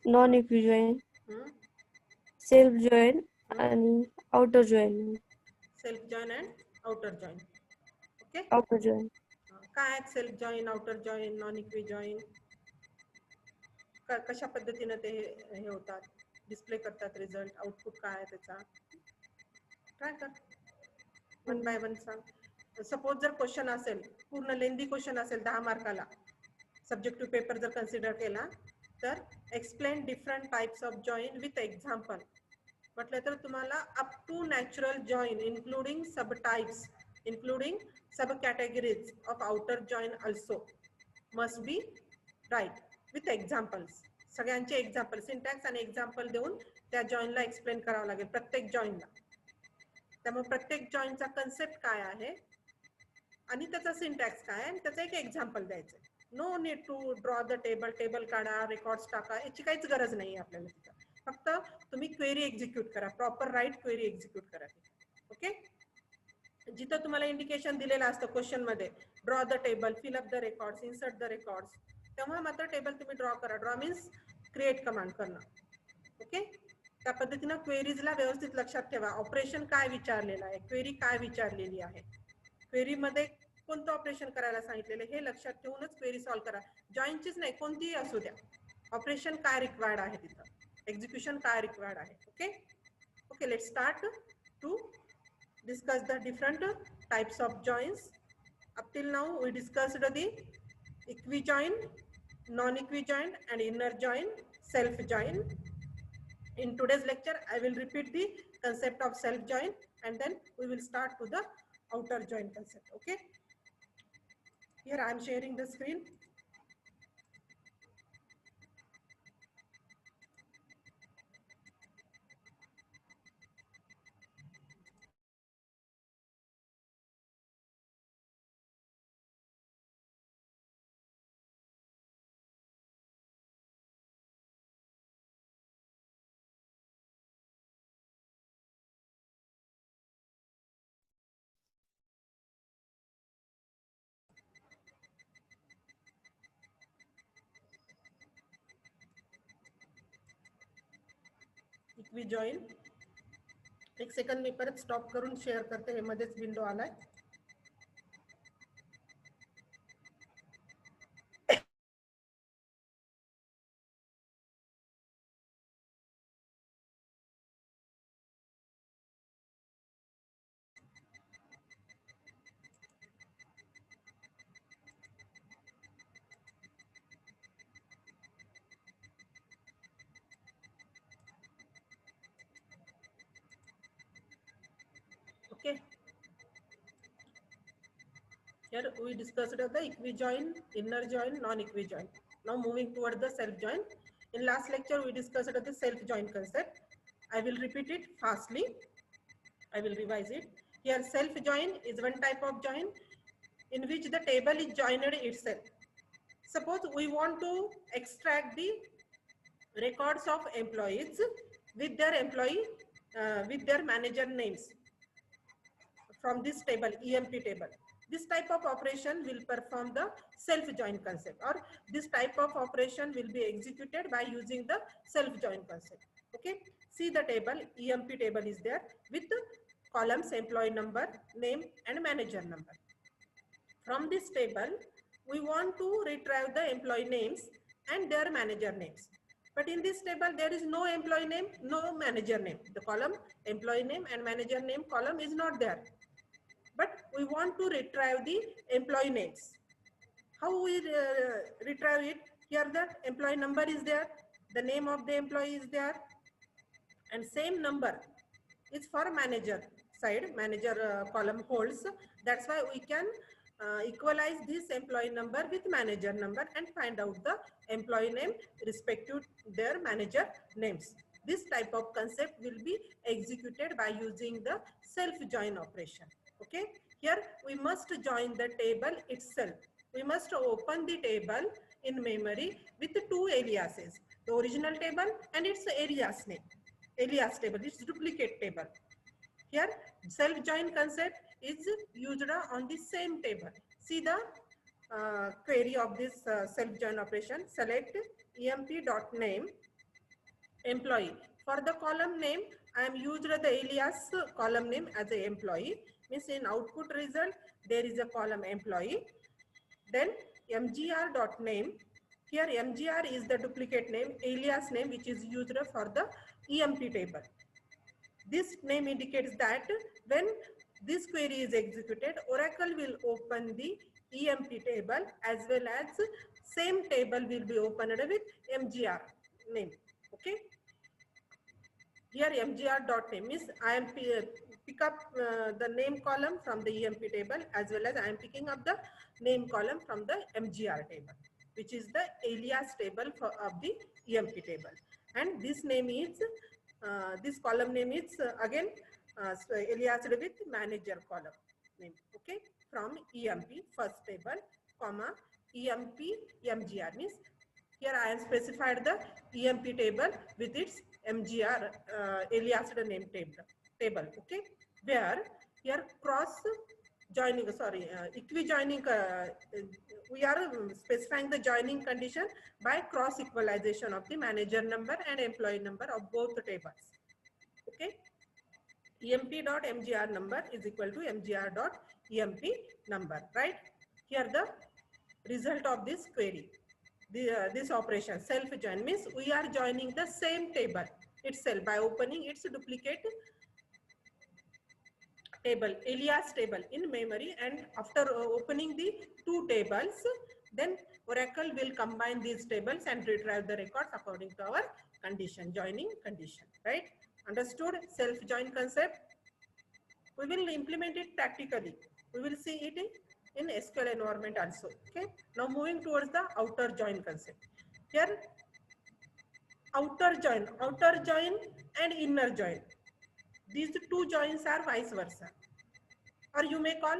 Non इक्विजॉइन, हम्म, self join हम्म. आणि outer join. Self join and outer join. Okay. Outer join. काय आहेत self join, outer join, non equi join? कशा पद्धतीने ते हे होतात, डिस्प्ले करतात रिझल्ट, आउटपुट काय आहे त्याचा? ट्राय कर, वन बाय वन सांग. सपोज जर क्वेश्चन असेल, पूर्ण लेंदी क्वेश्चन असेल 10 मार्काला, सब्जेक्टिव्ह पेपर जर कन्सिडर केला तर explain different types of join with example म्हटलं तर तुम्हाला up to natural join including सब types including subcategories of outer join also must be right with examples. सगळ्यांचे एक्झाम्पल, सिंटॅक्स आणि एक्झाम्पल देऊन त्या जॉईनला एक्सप्लेन करावं लागेल, प्रत्येक जॉईनला. त्यामुळे प्रत्येक जॉईनचा कन्सेप्ट काय आहे आणि त्याचा सिंटॅक्स काय आणि त्याचं एक एक्झाम्पल द्यायचं. No need to draw the table, table काढा, रेकॉर्ड्स टाका, याची काहीच गरज नाही आपल्याला तिथं. फक्त तुम्ही क्वेरी एक्झिक्यूट करा, प्रॉपर राईट क्वेरी एक्झिक्यूट करा. ओके. जिथं तुम्हाला इंडिकेशन दिलेलं असतं क्वेश्चन मध्ये, draw the table, fill up the records, insert the records, तेव्हा मात्र टेबल तुम्ही ड्रॉ करा. ड्रॉ मीन्स क्रिएट कमांड करणं. ओके. त्या पद्धतीनं क्वेरीजला व्यवस्थित लक्षात ठेवा. ऑपरेशन काय विचारलेलं आहे, क्वेरी काय विचारलेली आहे, क्वेरी मध्ये कोणतं ऑपरेशन करायला सांगितलेलं हे लक्षात ठेवूनच क्वेरी सॉल्व्ह करा. जॉईनचीच नाही, कोणतीही असू द्या, ऑपरेशन काय रिक्वायर्ड आहे तिथं, एक्झिक्युशन काय रिक्वायर्ड आहे. Okay. Okay, let's start to discuss the different types of joins. Up till now we discussed the equijoin, non-equijoin and inner join, self join. In today's lecture I will repeat the concept of self join and then we will start to the outer join concept. Okay, here I am sharing the screen. Equijoin, एक second मी परत stop करून share करते, हे मध्येच window आलाय. Okay, here we discussed the equijoin, inner join, non-equijoin. Now moving toward the self join. In last lecture we discussed the self join concept. I will repeat it fastly. I will revise it. Here self join is one type of join in which the table is joined itself. Suppose we want to extract the records of employees with their manager names from this table, EMP table. This type of operation will perform the self-join concept, or this type of operation will be executed by using the self-join concept. Okay, see the table, EMP table is there with columns employee number, name and manager number. From this table, we want to retrieve the employee names and their manager names. But in this table, there is no employee name, no manager name. The column employee name and manager name column is not there. But we want to retrieve the employee names. How we retrieve it? Here the employee number is there, the name of the employee is there, and same number is for manager side, manager column holds. That's why we can equalize this employee number with manager number and find out the employee name respective to their manager names. This type of concept will be executed by using the self join operation. Okay, here we must join the table itself. We must open the table in memory with two aliases, the original table and its alias name. Alias table, it's duplicate table. Here self join concept is used on the same table. See the query of this self join operation. Select emp.name employee. For the column name, I am used the alias column name as a employee. Means in output result, there is a column employee. Then mgr.name. Here mgr is the duplicate name, alias name, which is used for the EMP table. This name indicates that when this query is executed, Oracle will open the EMP table as well as same table will be opened with mgr name. Okay. Here mgr.name is I am pick up the name column from the EMP table as well as I am picking up the name column from the mgr table, which is the alias table of the EMP table. And this name is this column name is again aliased with manager column name. Okay, from EMP first table, comma EMP mgr means here I have specified the EMP table with its mgr aliased name table. Okay, where here cross joining, sorry, equi-joining, we are specifying the joining condition by cross equalization of the manager number and employee number of both tables. Okay, emp.mgr number is equal to mgr.emp number, right? Here the result of this query, this operation self join means we are joining the same table itself by opening its duplicate table, alias table in memory, and after opening the two tables, then Oracle will combine these tables and retrieve the records according to our condition, joining condition, right? Understood self join concept? We will implement it practically. We will see it in SQL environment also. Okay. Now moving towards the outer join concept. Here outer join and inner join. These two joins are vice versa, or you may call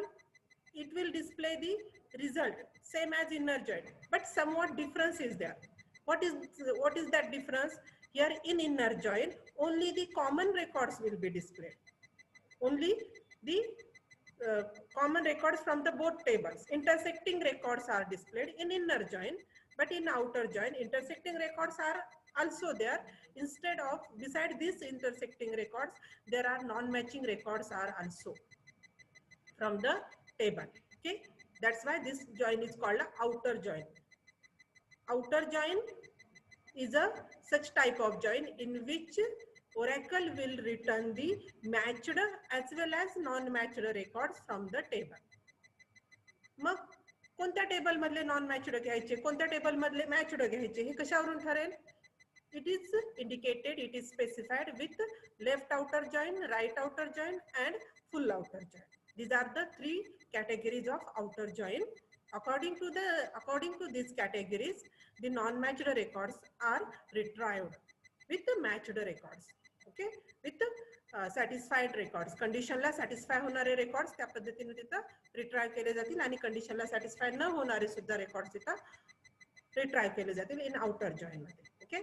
it will display the result same as inner join, but somewhat difference is there. What is that difference? Here in inner join, only the common records will be displayed. Only the common records from the both tables. Intersecting records are displayed in inner join, but in outer join, intersecting records are also there. Instead of, beside these intersecting records, there are non-matching records are also from the table. Okay, that's why this join is called a outer join. Outer join is a such type of join in which Oracle will return the matched as well as non-matched records from the table. मग कोणत्या table मधले non matched घ्यायचे, कोणत्या table मधले matched घ्यायचे, हे कशावरून ठरेल? It is indicated, it is specified with left outer join, right outer join and full outer join. These are the three categories of outer join. According to these categories, the non-matched records are retrieved with the matched records. Okay, with the satisfied records. Condition ला satisfy होणारे records त्या पद्धतीने तिथं retrieve केले जातील आणि condition ला satisfy न होणारे सुद्धा records तिथं retrieve केले जातील in outer join मध्ये. Okay,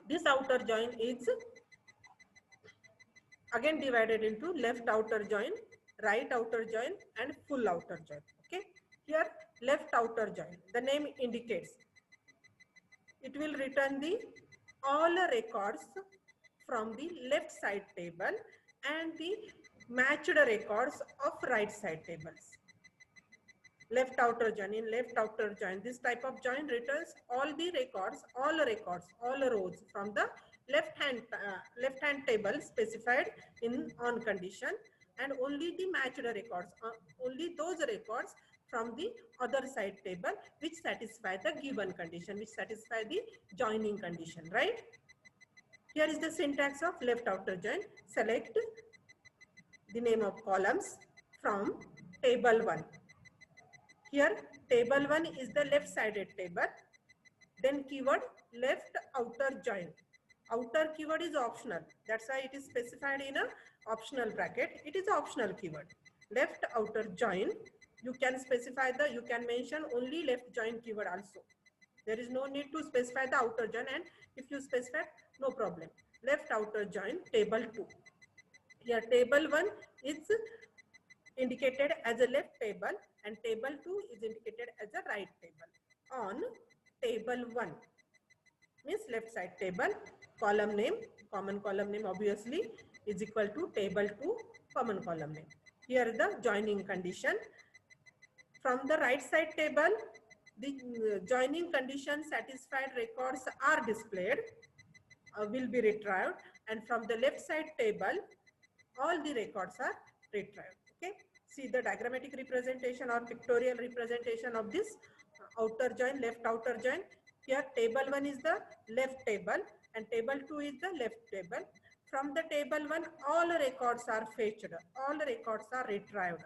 this outer join is again divided into left outer join, right outer join and full outer join. Okay, here left outer join, the name indicates it will return the all records from the left side table and the matched records of right side tables. Left outer join, in left outer join, this type of join returns all the records, all rows from the left hand table specified in on condition, and only the matched records, only those records from the other side table which satisfy the given condition, which satisfy the joining condition, right? Here is the syntax of left outer join. Select the name of columns from table 1. Here table 1 is the left sided table. Then keyword left outer join. Outer keyword is optional. That's why it is specified in a optional bracket. It is optional keyword. Left outer join. You can specify you can mention only left join keyword also. There is no need to specify the outer join, and if you specify, no problem. Left outer join table 2. Here table 1 is indicated as a left table and table 2 is indicated as a right table. On table 1 means left side table, column name, common column name obviously is equal to table to common column name. Here is the joining condition. From the right side table, the joining condition satisfied records are displayed, will be retrieved, and from the left side table, all the records are retrieved. Okay, see the diagrammatic representation or pictorial representation of this outer join, left outer join. Here table 1 is the left table and table 2 is the left table. From the table 1, all records are fetched, all records are retrieved,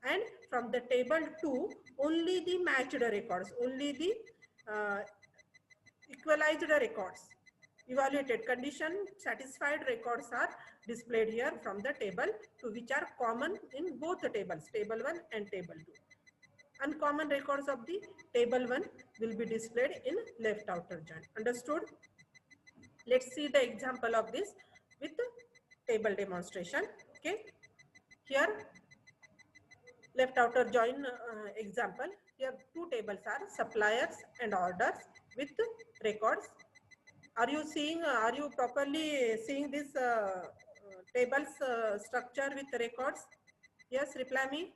and from the table 2, only the matched records, only the equalized records, evaluated condition satisfied records are displayed here from the table 2, which are common in both the tables, table 1 and table 2. Uncommon records of the table 1 will be displayed in left outer join. Understood? Let's see the example of this with the table demonstration. Okay, here left outer join example. Here two tables are suppliers and orders with records. Are you seeing? Are you properly seeing this tables structure with records? Yes, reply me.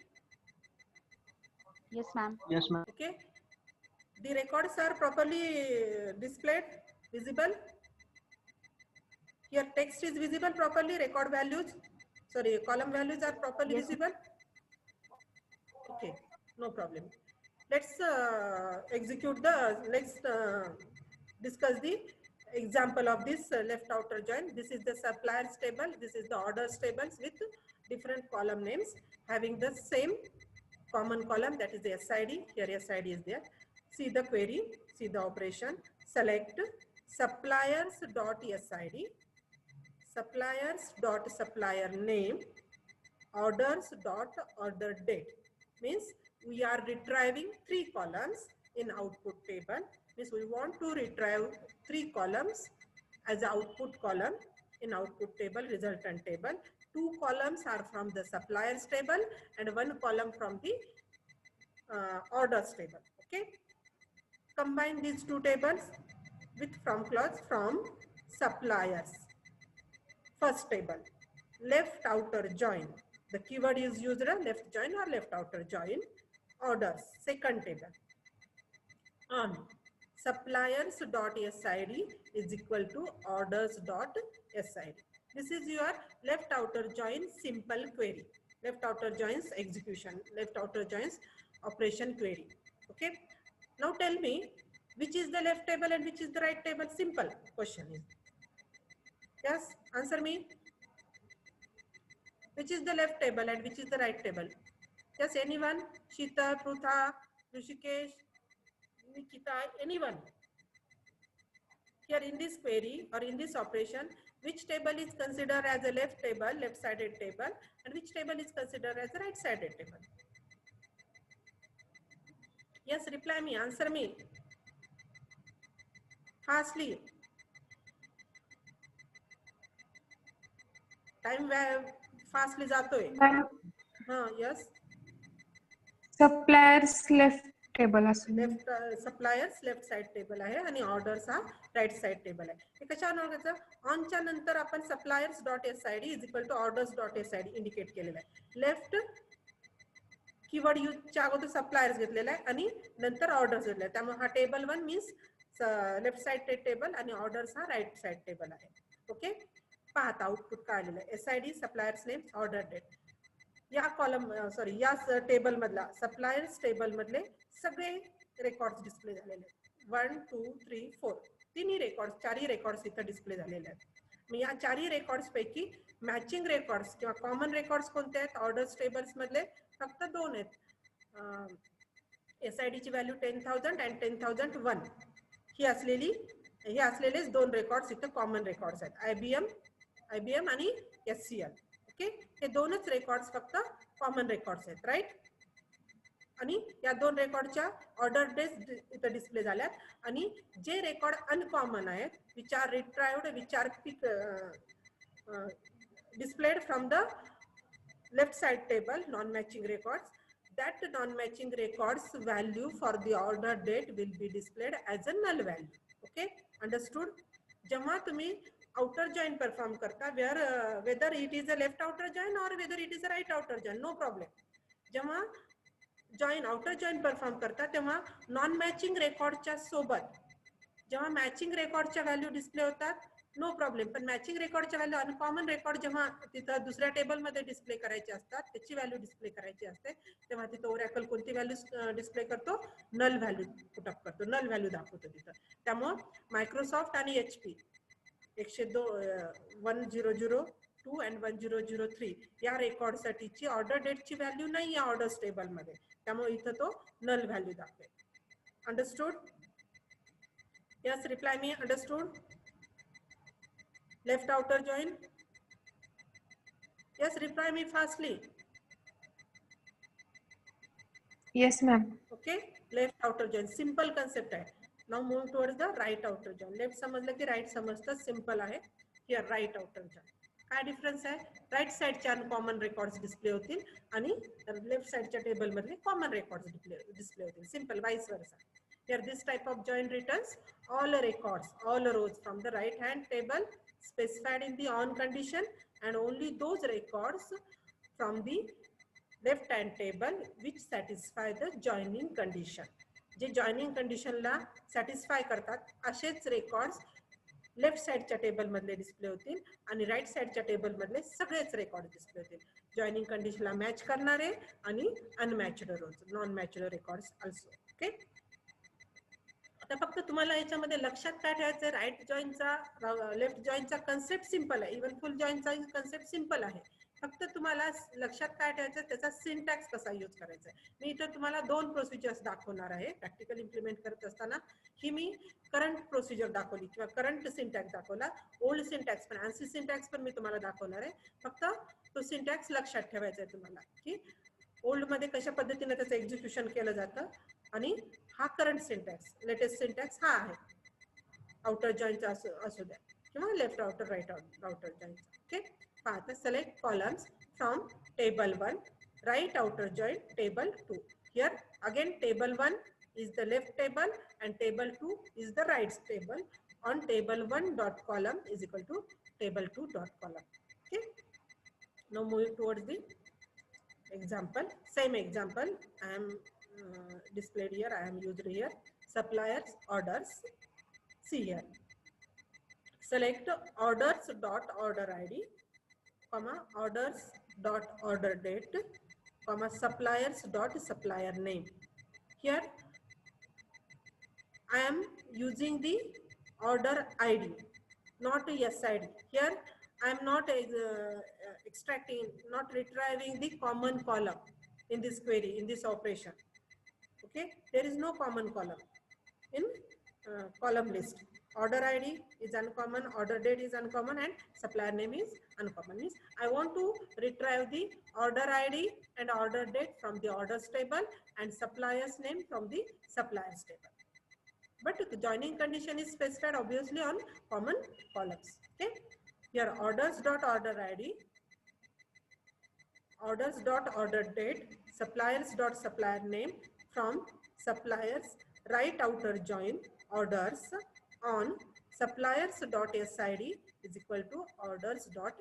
Yes, ma'am. Yes, ma'am. Okay, the records are properly displayed, visible. Here text is visible properly. Record values, sorry, column values are properly visible. Okay, no problem. Let's execute the, let's discuss the example of this left outer join. This is the suppliers table, this is the orders tables with different column names having the same common column, that is the SID. Here SID is there. See the query, see the operation. Select suppliers.SID, suppliers.supplier name, orders.order date. Means we are retrieving 3 columns in output table. Means we want to retrieve 3 columns as output column in output table, resultant table. 2 columns are from the suppliers table and 1 column from the orders table. Okay, combine these 2 tables with from clause from suppliers. First table, left outer join. The keyword is used, left join or left outer join. Orders, second table. On suppliers.SID is equal to orders.SID. This is your left outer join simple query. Left outer joins execution, left outer joins operation query. Okay. Now tell me, which is the left table and which is the right table? Simple question is. Yes, answer me. Which is the left table and which is the right table? Yes, anyone? Shita, Prutha, Rishikesh, Nikita, anyone? Here in this query or in this operation, which table is considered as a left table, left-sided table, and which table is considered as a right-sided table? Yes, reply me, answer me. Fastly. Time fastly जातोय. हाँ, yes. Suppliers left table असेल. Left suppliers left side table आहे आणि orders हा right side table आहे. हे कशावर ओळखायचं? On च्या नंतर आपण suppliers.SID is equal to orders.SID indicate केलेलं आहे. Left कीवर्ड यूज च्या अगोदर suppliers घेतलेला आहे आणि नंतर orders घेतलेला आहे. त्यामुळे हा table 1 means left side table आणि orders हा right side टेबल आहे. ओके, पाहता आउटपुट काय आलेलं आहे. SID suppliers name order date. या कॉलम सॉरी या टेबल मधला सप्लायर्स टेबल मधले सगळे रेकॉर्ड्स डिस्प्ले झालेले आहेत. 1 2 3 4 तिन्ही रेकॉर्ड्स, 4ही रेकॉर्ड्स इथं डिस्प्ले झालेले आहेत. मग या 4ही रेकॉर्ड्स पैकी मॅचिंग रेकॉर्ड्स किंवा कॉमन रेकॉर्ड्स कोणते आहेत? ऑर्डर्स टेबल्स मधले फक्त 2 आहेत. SID ची व्हॅल्यू 10,000 आणि 10,001 ही असलेलेच 2 रेकॉर्ड्स इथं कॉमन रेकॉर्ड्स आहेत. IBM आणि SCL. ओके, हे 2च रेकॉर्ड्स फक्त कॉमन रेकॉर्ड्स आहेत, राईट. आणि या 2 रेकॉर्डच्या ऑर्डर डेट इथं डिस्प्ले झाल्यात आणि जे रेकॉर्ड अनकॉमन आहेत which are retrieved, which are displayed from the left side table, non-matching records, that non-matching records value for the order date will be displayed as a null value. Okay, understood? जेव्हा तुम्ही outer join perform करता, whether it is a left outer join or whether it is a right outer join, no problem. जेव्हा outer join perform करता तेव्हा non matching रेकॉर्डच्या सोबत जेव्हा matching रेकॉर्डच्या value display होतात no problem, पण मॅचिंग रेकॉर्डच्या व्हॅल्यू अनकॉमन रेकॉर्ड जेव्हा तिथं दुसऱ्या टेबलमध्ये डिस्प्ले करायचे असतात, त्याची व्हॅल्यू डिस्प्ले करायची असते, तेव्हा तिथं ओरॅकल कोणती व्हॅल्यू डिस्प्ले करतो? नल व्हॅल्यू पुटअप करतो, नल व्हॅल्यू दाखवतो तिथं. त्यामुळं मायक्रोसॉफ्ट आणि HP 1002 and 1003 या रेकॉर्ड साठीची ऑर्डर डेटची व्हॅल्यू नाही या ऑर्डर्स टेबल मध्ये, त्यामुळे इथं तो नल व्हॅल्यू दाखवेल. Understood? Yes, reply me. Understood? Left outer join? Yes, reply me fastly. Yes, ma'am. Okay, left outer join simple concept आहे. Now move towards the right outer join. Left समजलं की right समजतं, simple आहे. Here right outer join. काय difference आहे? Right साइडचे uncommon records display होतील आणि लेफ्ट साइडच्या टेबल मध्ये कॉमन रेकॉर्ड्स डिस्प्ले होतील. Simple, vice versa. Here this type of join returns all records, all rows from the right hand table specified in the on condition and only those records from the left hand table which satisfy the joining condition. जे joining condition ला satisfy करतात असेच records left साइडच्या table मधले display होतील आणि right साइडच्या table मधले सगळेच रेकॉर्ड डिस्प्ले होतील. जॉइनिंग कंडिशनला मॅच करणारे आणि unmatched rows, non matched records also. Okay, आता फक्त तुम्हाला याच्यामध्ये लक्षात काय ठेवायचं? राइट जॉईनचा लेफ्ट जॉईनचा कन्सेप्ट सिंपल आहे, इव्हन फुल जॉईनचा कन्सेप्ट सिंपल आहे. फक्त तुम्हाला लक्षात काय ठेवायचं? त्याचा सिंटॅक्स कसा यूज करायचा आहे. मी इथं तुम्हाला 2 प्रोसिजर्स दाखवणार आहे प्रॅक्टिकल इम्प्लिमेंट करत असताना. ही मी करंट प्रोसिजर दाखवली किंवा करंट सिंटॅक्स दाखवला, ओल्ड सिंटॅक्स पण ANSI सिंटॅक्स पण मी तुम्हाला दाखवणार आहे. फक्त तो सिंटॅक्स लक्षात ठेवायचा आहे तुम्हाला की ओल्ड मध्ये कशा पद्धतीने त्याचं एक्झिक्युशन केलं जातं आणि हा करंट सिंटॅक्स, लेटेस्ट सिंटॅक्स हा आहे. आउटर जॉईनचा असू द्या किंवा लेफ्ट आउटर राइट आउटर जॉईनचा. ओके, आता select columns from table 1, right outer join table 2. Here again table 1 is the left table and table 2 is the right table. On table 1 dot column is equal to table 2 dot column. Okay, now moving towards the example. Same example I am displayed here, I am used here. Suppliers orders. See here, select orders dot order ID, comma orders dot order date, comma suppliers dot supplier name. Here I am using the order ID, not SID. Here I am not extracting, not retrieving the common column in this query, in this operation. Okay, there is no common column in column list. Order ID is uncommon, order date is uncommon, and supplier name is uncommon. Means I want to retrieve the order ID and order date from the orders table and supplier's name from the supplier's table. But the joining condition is specified obviously on common columns. Okay, here orders dot order ID, orders dot order date, suppliers dot supplier name from suppliers right outer join orders on suppliers dot SID is equal to orders dot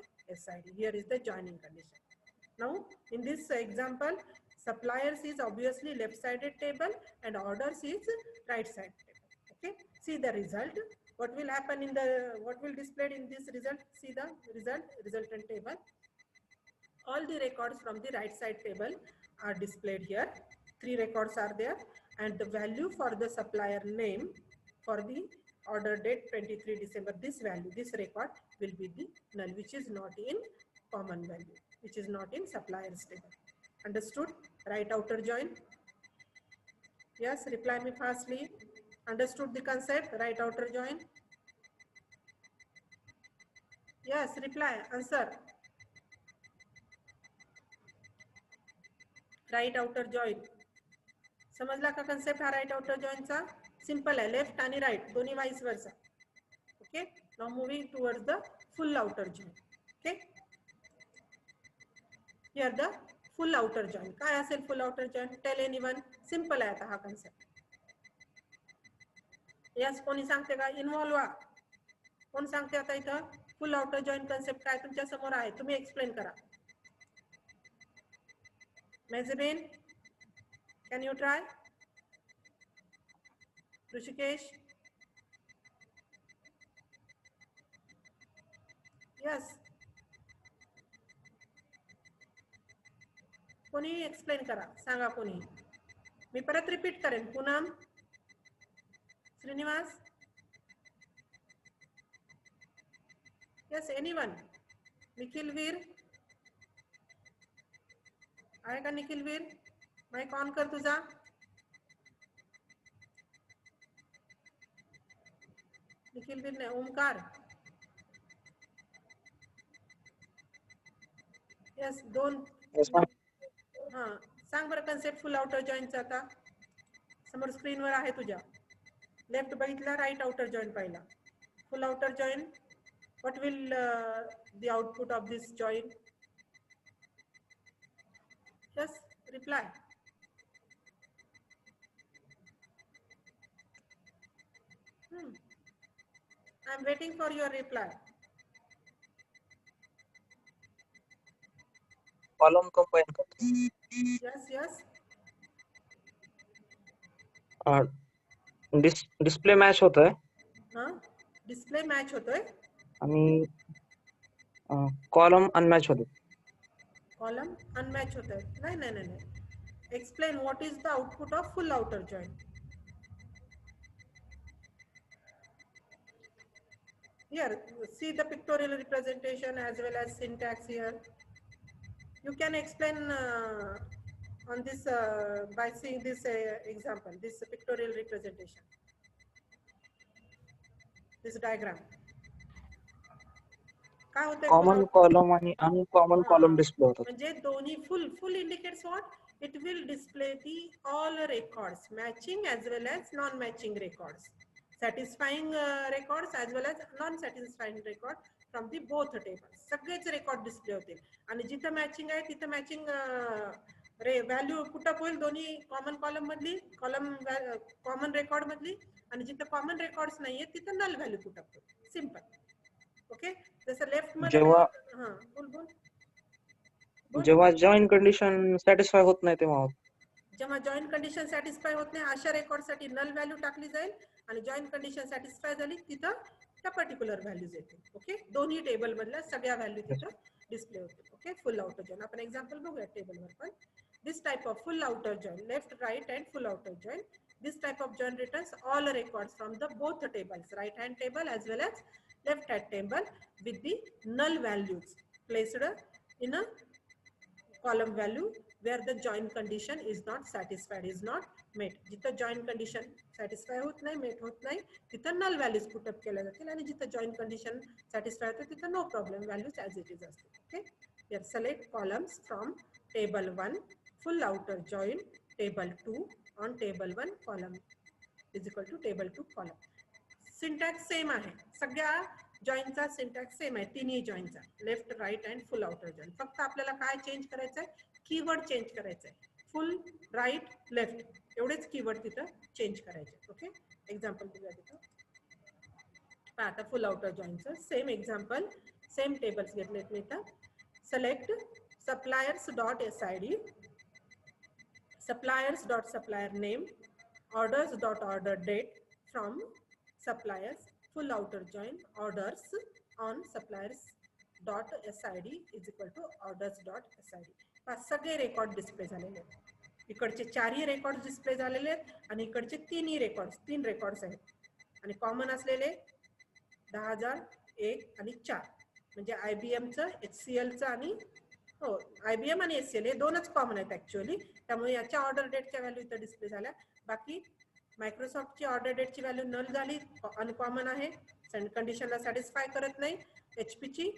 SID. Here is the joining condition. Now in this example, suppliers is obviously left sided table and orders is right side table. Okay, see the result. What will happen in the, what will displayed in this result? See the resultant table. All the records from the right side table are displayed here. 3 records are there and the value for the supplier name for the order date 23 December, this value, this record will be the null, which is not in common value, which is not in supplier's table. Understood? Right outer join? Yes, reply me fastly. Understood the concept, right outer join? Yes, reply, answer. Right outer join समजला का concept? हा right outer जॉइनचा simple आहे, left आणि right दोन्ही vice versa. Okay, now moving towards the full outer join. Okay, here the full outer join. काय असेल full outer join? Tell anyone. Simple आहे आता हा कन्सेप्ट. यस, कोणी सांगते का? इन्व्हॉल्व व्हा. कोण सांगते आता इथं फुल आउटर जॉईन कन्सेप्ट काय तुमच्या समोर आहे, तुम्ही एक्सप्लेन करा. Mehzabin, can you try? Rishikesh, yes, कोणी एक्सप्लेन करा, सांगा कोणी. मी परत रिपीट करेन. Poonam, Srinivas, yes, anyone? निखिल वीर आहे का? निखिल वीर, माईक ऑन कर तुझा. निखिल वीर नाही, ओमकार, यस, दोन. हा, सांग बरं कन्सेप्ट फुल आउटर जॉईनचा. आता समोर स्क्रीनवर आहे तुझ्या. लेफ्ट बघितला, राईट आउटर जॉईन पाहिला. Full outer join, what will the output of this join? Yes, reply. I'm waiting for your reply. Column combine करतो. Yes, yes. डिस्प्ले मॅच होतोय. हाँ, डिस्प्ले मॅच होतोय आणि कॉलम अनमॅच होतो. कॉलम अनमॅच होतोय. नाही नाही नाही नाही. Explain what is the output of full outer join. Here, see the pictorial representation as well as syntax here. You can explain on this by seeing this example, this pictorial representation, this diagram. काय होतंय? Common column आणि uncommon column display होतात. म्हणजे दोन्ही full indicates what? It will display the all records, matching as well as non matching records, satisfying records as well as non satisfying record from the both tables. सगळेच record display होतील आणि जिथं matching आहे तिथं matching value put up होईल दोन्ही common column मधली, common record मधली, आणि जिथं कॉमन रेकॉर्ड्स नाहीये तिथं नल व्हॅल्यू पुटअप होईल. सिंपल. ओके. जसं लेफ्ट मध्ये जेव्हा जॉईन कंडिशन सॅटिस्फाय होत नाही तेव्हा जेव्हा जॉईन कंडिशन सॅटिस्फाय होत नाही अशा रेकॉर्ड साठी नल व्हॅल्यू टाकली जाईल आणि जॉईन कंडिशन सॅटिस्फाय झाली तिथं त्या पर्टिक्युलर व्हॅल्यूज येतील. ओके. दोन्ही टेबल मधल्या सगळ्या व्हॅल्यू तिथं डिस्प्ले होतील. ओके. फुल आउटर जॉईन आपण एक्झाम्पल बघूया टेबलवर पण. This type of full outer join, left right and full outer join. This type of join returns all records from the both tables, right hand table as well as left hand table, with the null values placed in a column value where the join condition is not satisfied, is not met. जिथं join condition satisfy होत नाही, met होत नाही, तिथं null values put up केल्या जातील आणि जिथं join condition satisfy होतं तिथं no problem values as it is असतील. Okay. Here select columns from table 1 full outer join, table 2 on table 1 column is equal to table 2 column. Syntax same आहे, सगळ्या जॉईनचा सिंटॅक्स सेम आहे, तिन्ही जॉईनचा, left right and full outer join. फक्त आपल्याला काय चेंज करायचं आहे? कीवर्ड चेंज करायचं आहे. फुल, राईट, लेफ्ट एवढेच कीवर्ड तिथं चेंज करायचे. ओके. एक्झाम्पल दिलं तिथं. आता फुल आउटर जॉईनचं सेम एक्झाम्पल, सेम टेबल्स घेतलेत मी इथं. Select suppliers dot SID, suppliers dot supplier name, orders dot order date from suppliers, full outer join orders on suppliers dot SID is equal to orders dot SID. पाच सगळे record display झालेले आहेत. इकडचे चारही record display झालेले आहेत आणि इकडचे तीन रेकॉर्ड्स आहेत आणि कॉमन असलेले 10,000, 1 आणि 4 म्हणजे IBMचं, HCLचं आणि हो IBM आणि HCL हे दोनच कॉमन आहेत ऍक्च्युअली. त्यामुळे याच्या ऑर्डर डेटच्या व्हॅल्यू इथं डिस्प्ले झाल्या. बाकी मायक्रोसॉफ्टची ऑर्डर डेटची व्हॅल्यू नल झाली, अनकॉमन आहे, कंडिशनला सॅटिस्फाय करत नाही. HP ची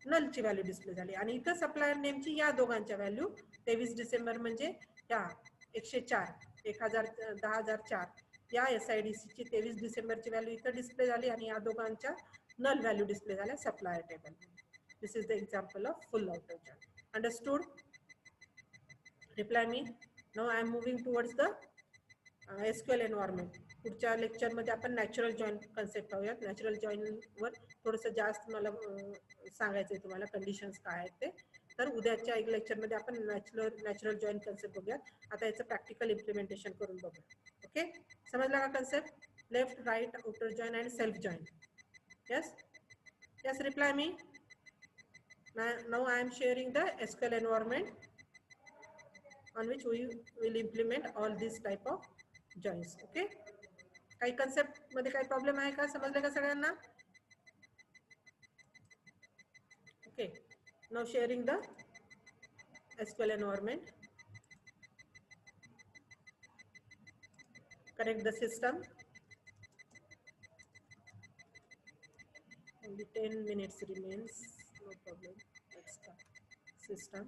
नलची व्हॅल्यू डिस्प्ले झाली आणि इथं सप्लायर नेमची या दोघांच्या व्हॅल्यू 23 डिसेंबर म्हणजे या 104, 10,004 या SIDCची 23 डिसेंबरची व्हॅल्यू इथं डिस्प्ले झाली आणि या दोघांच्या नल व्हॅल्यू डिस्प्ले झाल्या supplier table. This is the example of full outer join. Understood? Reply me. Now I am moving towards the SQL environment. पुढच्या लेक्चरमध्ये आपण नॅचरल जॉईन कन्सेप्ट पाहूयात. नॅचरल जॉईनवर थोडंसं जास्त मला सांगायचं आहे तुम्हाला, कंडिशन्स काय आहेत ते. तर उद्याच्या एक लेक्चरमध्ये आपण नॅचरल जॉईन कन्सेप्ट बघूयात. आता याचं प्रॅक्टिकल इम्प्लिमेंटेशन करून बघूया. ओके, समजला का concept? Left, right, outer join and self join. Yes yes, reply me. Now I am sharing the SQL environment on which we will implement all these type of joins. Okay, काही concept मध्ये काही problem आहे का? समजलं का सगळ्यांना? Okay, now sharing the SQL environment. Connect the system. Only 10 minutes remains. No problem. Let's start. System.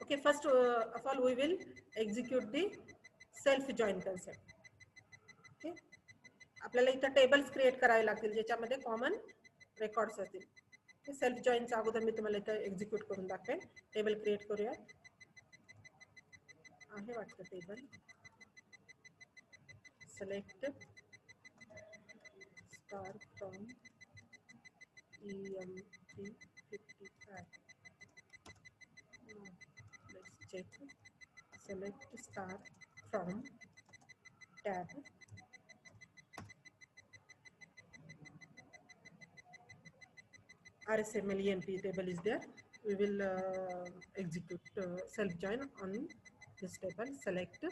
Okay, first of all we will execute the self join concept. Okay, आपल्याला इथं tables create करावे लागतील ज्याच्यामध्ये common records असतील. Self जॉईनचा अगोदर मी तुम्हाला इथं execute करून दाखवेन. टेबल क्रिएट करूया. आहे वाटतं table. Select star from EMP55. Let's check. Select star from tab. RSML EMP table is there. We will execute self join on this table. Select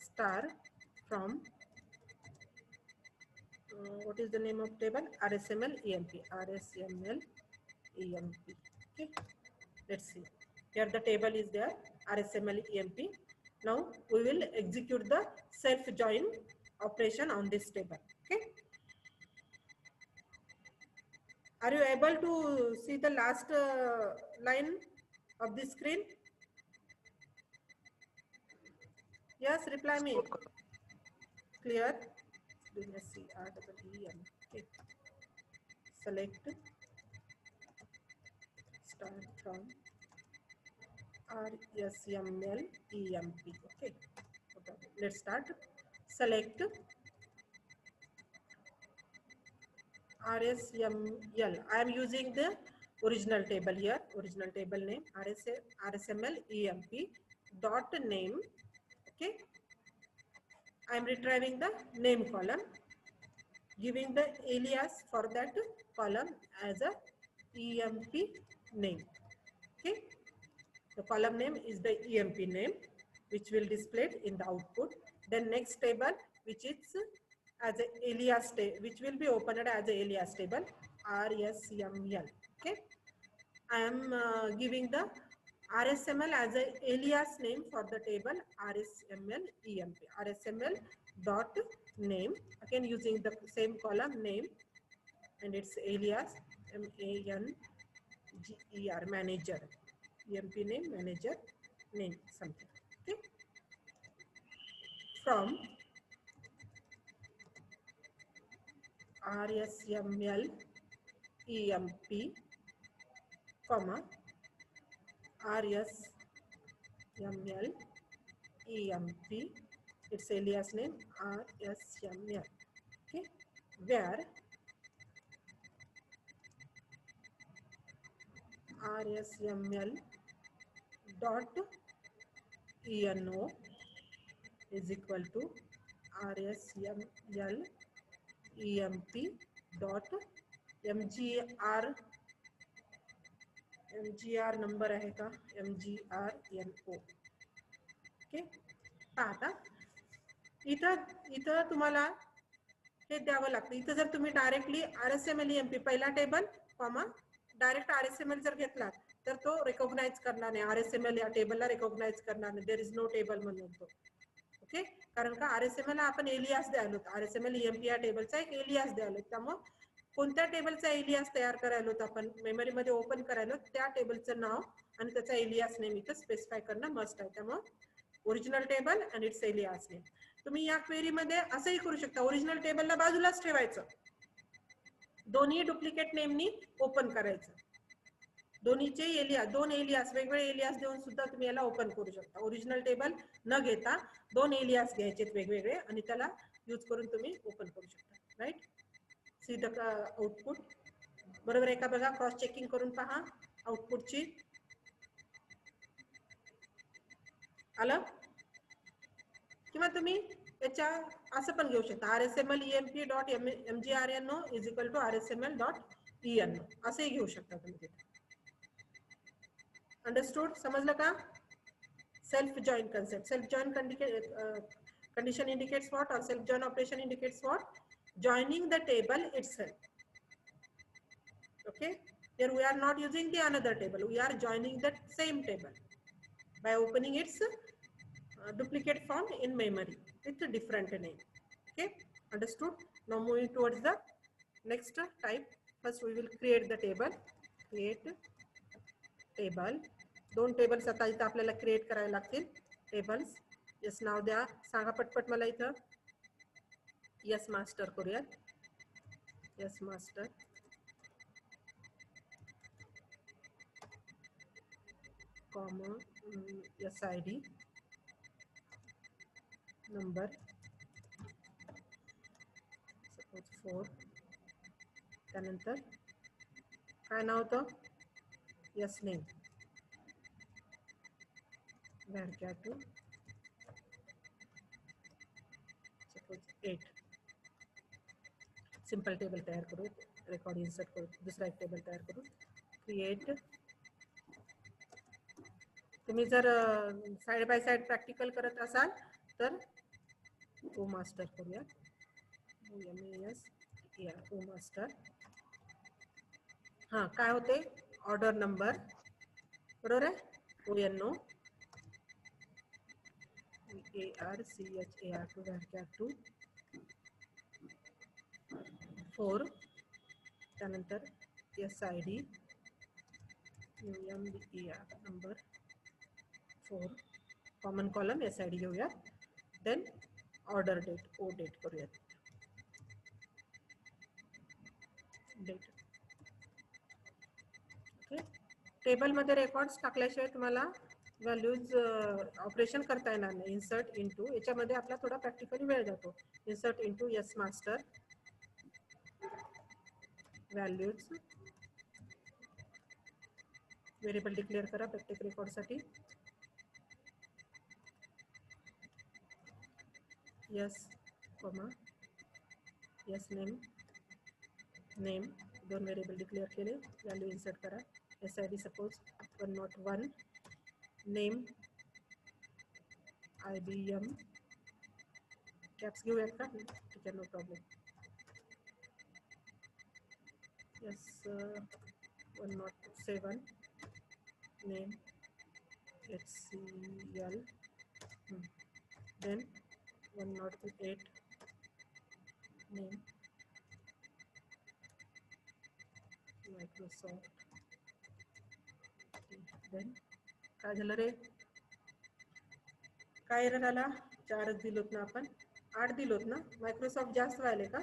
star from what is the name of table? RSML EMP. RSML EMP. Okay, let's see. Here the table is there, RSML EMP. Now we will execute the self join operation on this table. Okay, are you able to see the last line of the screen? Yes, reply me. Clear? CREEM. Okay, select start from RSML EMP. Okay, let's start. Select RSML. I am using the original table here. Original table name RSML EMP dot name. Okay, I am retrieving the name column, giving the alias for that column as a EMP name. Okay, the column name is the EMP name, which will display in the output. Then next table, which is as a alias table, which will be opened as a alias table, RSML. Okay, I am giving the RSML as a alias name for the table RSML EMP. RSML dot name, again using the same column name and its alias MANGER, manager. EMP name, manager name, something. Okay, from RSML EMP comma RSML EMP, its alias name RSML. Okay, where RSML dot ENO is equal to RSML EMP dot MGR number आहे का? MGRNO. Okay, आता इथं तुम्हाला हे द्यावं लागतं. इथं जर तुम्ही डायरेक्टली RSML EMP पहिला टेबल कॉमा डायरेक्ट RSML जर घेतला तर तो रिकॉग्नाइज करणार नाही. RSML या टेबलला रिकॉग्नाइज करणार नाही. देयर इज नो टेबल म्हणून तो. ओके, कारण का RSML आपण एलियास द्यायलो. RSML EMP या टेबलचा एक एलियास द्यायलो. त्यामुळे कोणत्या टेबलचा एलियास तयार करायलो आपण मेमरीमध्ये ओपन करायलो त्या टेबलचं नाव आणि त्याचा एलियास नेम इथं स्पेसिफाय करणं मस्ट आहे. त्यामुळे ओरिजिनल टेबल आणि इट्स एलियास नेम. तुम्ही या क्वेरीमध्ये असंही करू शकता, ओरिजिनल टेबलला बाजूलाच ठेवायचं, दोन्ही डुप्लिकेट नेमनी ओपन करायचं. दोन्हीचे एलियास, दोन एलियास, वेगवेगळे एलियास देऊन सुद्धा तुम्ही याला ओपन करू शकता. ओरिजिनल टेबल न घेता दोन एलियास घ्यायचे वेगवेगळे आणि त्याला यूज करून तुम्ही ओपन करू शकता. Right, see the output. बरोबर आहे का बघा, क्रॉस चेकिंग करून पहा आउटपुटची. आलं? किंवा तुम्ही याच्या असं पण घेऊ शकता, RSML emp.mgrno is equal to RSML.eno असंही घेऊ शकता तुम्ही तिथे. अंडरस्टूड? समजलं का? Self join concept. Self join condition indicates what, or self join operation indicates what? Joining the table itself. Okay, here we are not using the another table, we are joining that same table by opening its duplicate form in memory with a different name. Okay, understood? Now moving towards the next type. First we will create the table. Create table. दोन tables आता इथं आपल्याला create करायला लागतील. Tables. Yes नाव द्या, सांगा पटपट मला इथं. यस मास्टर करूया. Yes master, comma SID number suppose 4. त्यानंतर काय नाव होतं? Yes name varchar2 suppose 8. Simple table तयार करू, रेकॉर्ड इन्सर्ट करू, दुसरा एक टेबल तयार करू. क्रिएट. तुम्ही जर साइड बाय साइड प्रॅक्टिकल करत असाल तर ओ मास्टर करूया. ओ मास्टर. हां, काय होते? Order number. बरोबर आहे. ONO VARCHAR2 varchar2 4. त्यानंतर SID UMBER number 4. Common column SID घेऊया. देन ऑर्डर डेट, ओ डेट करूया. डेट. ओके, टेबलमध्ये रेकॉर्ड्स टाकल्याशिवाय तुम्हाला व्हॅल्यूज ऑपरेशन करता येणार नाही. इन्सर्ट इंटू, याच्यामध्ये आपला थोडा प्रॅक्टिकली वेळ जातो. Insert into S master values. Variable declare करा प्रत्येक रेकॉर्डसाठी. S comma S name. Name, दोन व्हेरिएबल डिक्लेअर केले. व्हॅल्यू इन्सर्ट करा. SID suppose 101. Name IBM. Caps घेऊयात का? ठीक आहे, no problem. Yes 107. Name HCL. Then 108. Name Microsoft. Then काय झालं रे? काय एरर आला? 4च दिलोत ना आपण, 8 दिलोत ना. मायक्रोसॉफ्ट जास्त व्हायले का?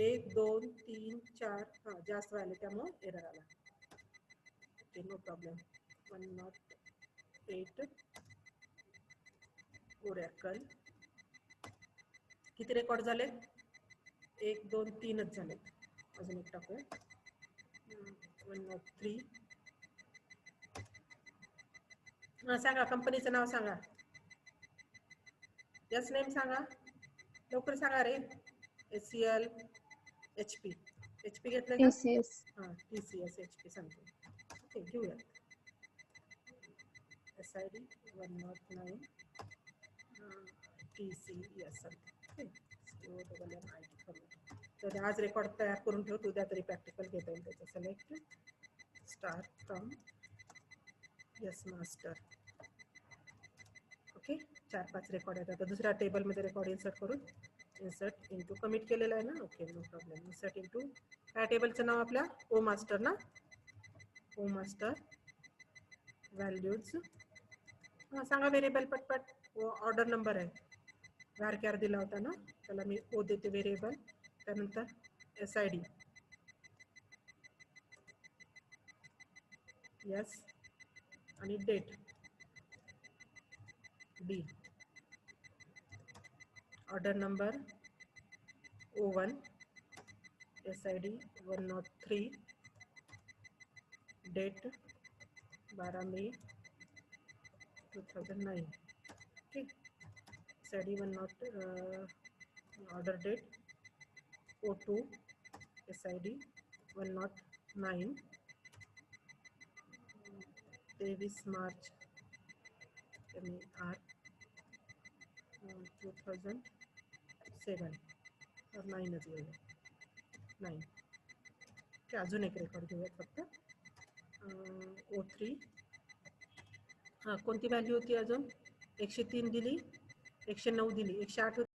1 2 3 4. हां, जास्त व्हायले त्यामुळे एरर आला. Okay, no problem. 108 ओरॅकल. किती रेकॉर्ड झाले? 1 2 3च झाले. अजून एक टाकूया. 103. हां, सांगा कंपनीचं नाव सांगा. यस नेम सांगा, लवकर सांगा रे. HCL HP. HP घेतलं का? TCS. हां, TCS HP सांगतो. ओके, घेऊया. SID 109 TCS सांगतो. तर आज रेकॉर्ड तयार करून ठेवतो, उद्या तरी प्रॅक्टिकल घेता येईल त्याचं. Select star from S master. Okay, 4-5 record आहेत. आता दुसऱ्या टेबलमध्ये रेकॉर्ड इन्सर्ट करून. इन्सर्ट इंटू कमिट केलेलं आहे ना. Okay, no problem. Insert into काय टेबलचं नाव आपल्या? ओ मास्टर ना. O master values. हां, सांगा व्हेरिएबल पटपट. ऑर्डर नंबर आहे. varchar दिला होता ना, त्याला मी ओ देते व्हेरिएबल. त्यानंतर SID यस आणि date D. Order number O1 SID 103, date 12 May 2009. ठीक. SID 10 order date O2 SID 109, 23 March MER 2007 और 9च घेऊया 9. की अजून एक रेकॉर्ड घेऊया फक्त. O3 हां कोणती व्हॅल्यू होती अजून 103 दिली 109 दिली 108